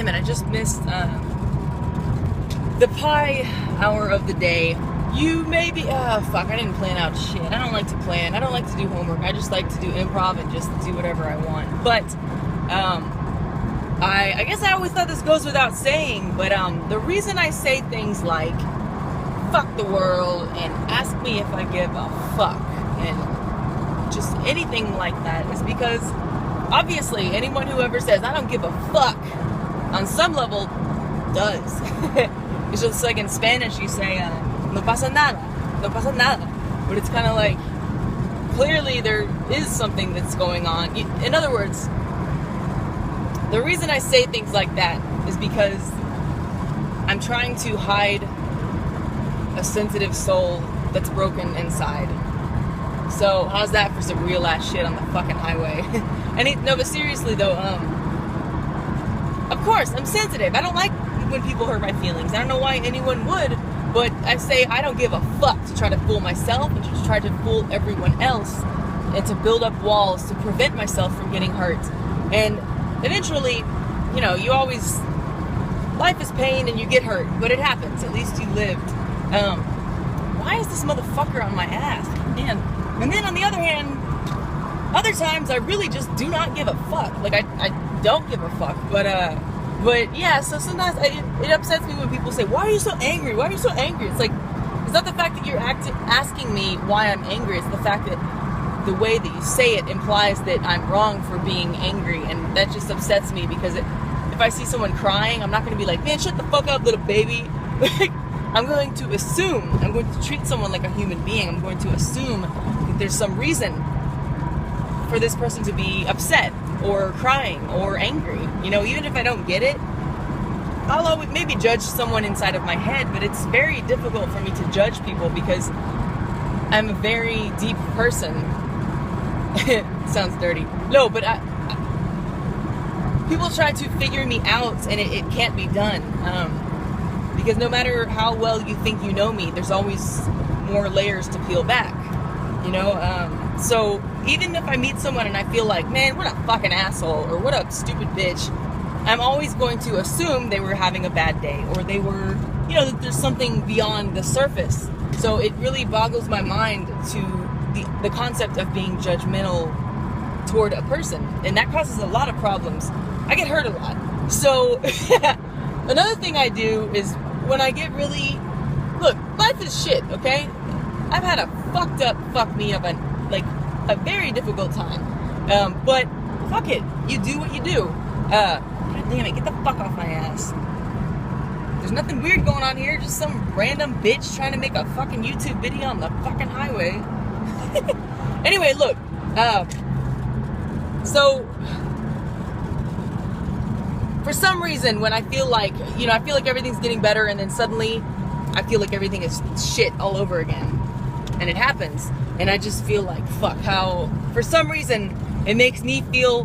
damn it, I just missed the pie hour of the day. You maybe, fuck, I didn't plan out shit. I don't like to plan. I don't like to do homework. I just like to do improv and just do whatever I want. But, I guess I always thought this goes without saying, but, the reason I say things like, fuck the world, and ask me if I give a fuck, and just anything like that is because, obviously, anyone who ever says, I don't give a fuck, on some level, does. It's just like in Spanish, you say, no pasa nada, no pasa nada. But it's kind of like, clearly there is something that's going on. In other words, the reason I say things like that is because I'm trying to hide a sensitive soul that's broken inside. So, how's that for some real ass shit on the fucking highway? No, but seriously though, of course, I'm sensitive. I don't like when people hurt my feelings. I don't know why anyone would, but I say I don't give a fuck to try to fool myself and to try to fool everyone else and to build up walls to prevent myself from getting hurt. And eventually, you always, life is pain and you get hurt, but it happens. At least you lived. Why is this motherfucker on my ass? Man. And then on the other hand, other times I really just do not give a fuck. Like I don't give a fuck. But yeah, so sometimes it upsets me when people say, why are you so angry? Why are you so angry? It's like, it's not the fact that you're asking me why I'm angry. It's the fact that the way that you say it implies that I'm wrong for being angry. And that just upsets me because if I see someone crying, I'm not going to be like, man, shut the fuck up, little baby. I'm going to assume, I'm going to treat someone like a human being. I'm going to assume that there's some reason for this person to be upset or crying or angry. Even if I don't get it, I'll always maybe judge someone inside of my head, but it's very difficult for me to judge people because I'm a very deep person. Sounds dirty. No, but people try to figure me out and it can't be done. Because no matter how well you think you know me, there's always more layers to peel back. So even if I meet someone and I feel like, man, what a fucking asshole, or what a stupid bitch, I'm always going to assume they were having a bad day, or they were, that there's something beyond the surface. So it really boggles my mind to the concept of being judgmental toward a person. And that causes a lot of problems. I get hurt a lot. So another thing I do is when I get really, look, life is shit, okay? I've had a fucked up, fuck me up, a very difficult time. But fuck it, you do what you do. God damn it, get the fuck off my ass. There's nothing weird going on here, just some random bitch trying to make a fucking YouTube video on the fucking highway. Anyway, look, so for some reason, when I feel like, I feel like everything's getting better, and then suddenly I feel like everything is shit all over again. And it happens. And I just feel like, fuck, how, for some reason, it makes me feel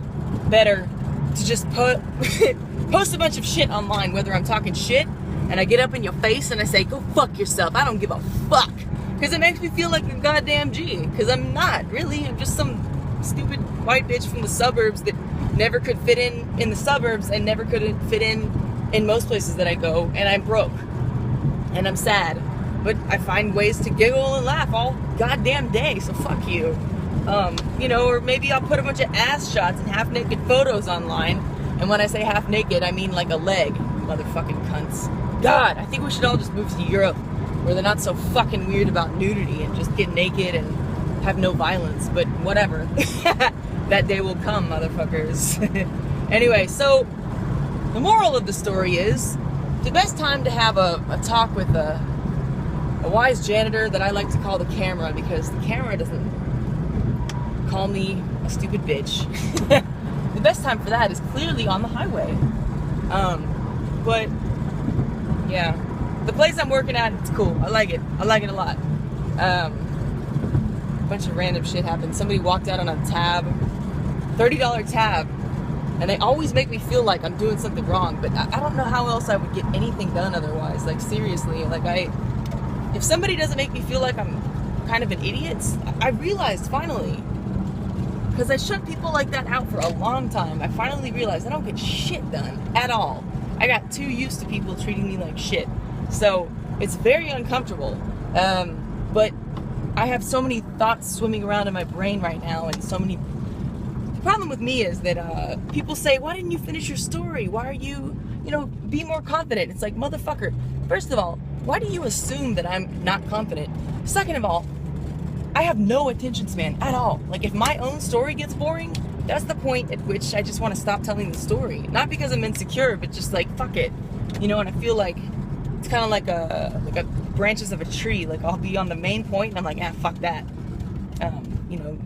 better to just post a bunch of shit online, whether I'm talking shit, and I get up in your face and I say, go fuck yourself, I don't give a fuck. Because it makes me feel like a goddamn G. Because I'm not, really. I'm just some stupid white bitch from the suburbs that never could fit in the suburbs and never could fit in most places that I go, and I'm broke and I'm sad, but I find ways to giggle and laugh all goddamn day, so fuck you. Or maybe I'll put a bunch of ass shots and half naked photos online, and when I say half naked I mean like a leg, motherfucking cunts. God, I think we should all just move to Europe where they're not so fucking weird about nudity and just get naked and have no violence, but whatever. That day will come, motherfuckers. Anyway, so the moral of the story is the best time to have a talk with a wise janitor that I like to call the camera, because the camera doesn't call me a stupid bitch. The best time for that is clearly on the highway. But yeah, the place I'm working at, it's cool. I like it. I like it a lot. A bunch of random shit happened. Somebody walked out on a tab, $30 tab, and they always make me feel like I'm doing something wrong, but I don't know how else I would get anything done otherwise. Like, seriously, if somebody doesn't make me feel like I'm kind of an idiot, I realized finally, because I shut people like that out for a long time, I finally realized I don't get shit done at all. I got too used to people treating me like shit. So it's very uncomfortable. But I have so many thoughts swimming around in my brain right now, and so many. The problem with me is that people say, why didn't you finish your story? Why are you, be more confident? It's like, motherfucker, first of all, why do you assume that I'm not confident? Second of all, I have no attention span at all. Like, if my own story gets boring, that's the point at which I just want to stop telling the story. Not because I'm insecure, but just like, fuck it. And I feel like it's kind of like a branches of a tree. Like, I'll be on the main point and I'm like, fuck that.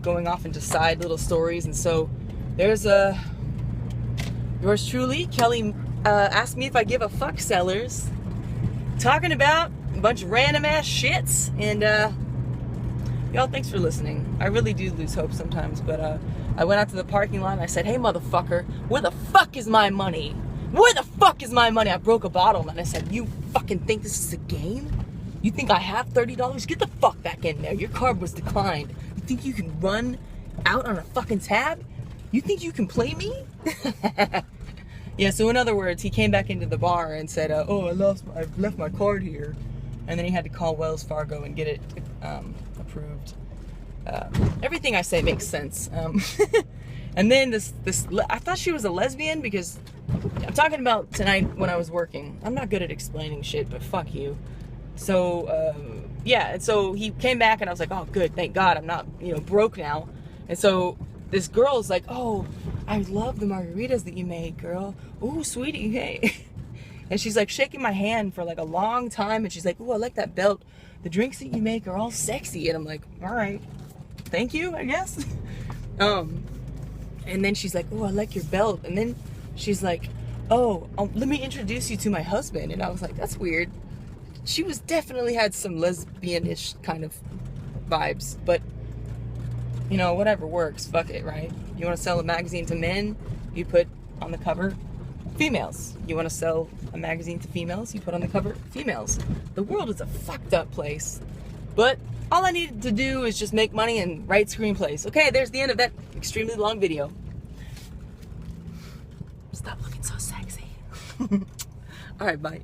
Going off into side little stories. And so there's yours truly, Kelly, asked me if I give a fuck, sellers, talking about a bunch of random ass shits. And y'all, thanks for listening. I really do lose hope sometimes, but I went out to the parking lot and I said, hey motherfucker, where the fuck is my money? Where the fuck is my money? I broke a bottle and I said, you fucking think this is a game? You think I have $30? Get the fuck back in there. Your card was declined. You think you can run out on a fucking tab? You think you can play me? Yeah, so in other words, he came back into the bar and said, oh, I've left my card here. And then he had to call Wells Fargo and get it approved. Everything I say makes sense. And then this, I thought she was a lesbian because I'm talking about tonight when I was working. I'm not good at explaining shit, but fuck you. So, yeah, and so he came back and I was like, oh, good, thank God, I'm not, broke now. And so this girl's like, oh, I love the margaritas that you made, girl. Ooh, sweetie, hey. And she's like shaking my hand for like a long time. And she's like, ooh, I like that belt. The drinks that you make are all sexy. And I'm like, all right, thank you, I guess. And then she's like, oh, I like your belt. And then she's like, oh, let me introduce you to my husband. And I was like, that's weird. She was definitely had some lesbian-ish kind of vibes, but whatever works, fuck it, right? You want to sell a magazine to men, you put on the cover females. You want to sell a magazine to females, you put on the cover females. The world is a fucked up place, but all I needed to do is just make money and write screenplays. Okay, there's the end of that extremely long video. Stop looking so sexy. All right, bye.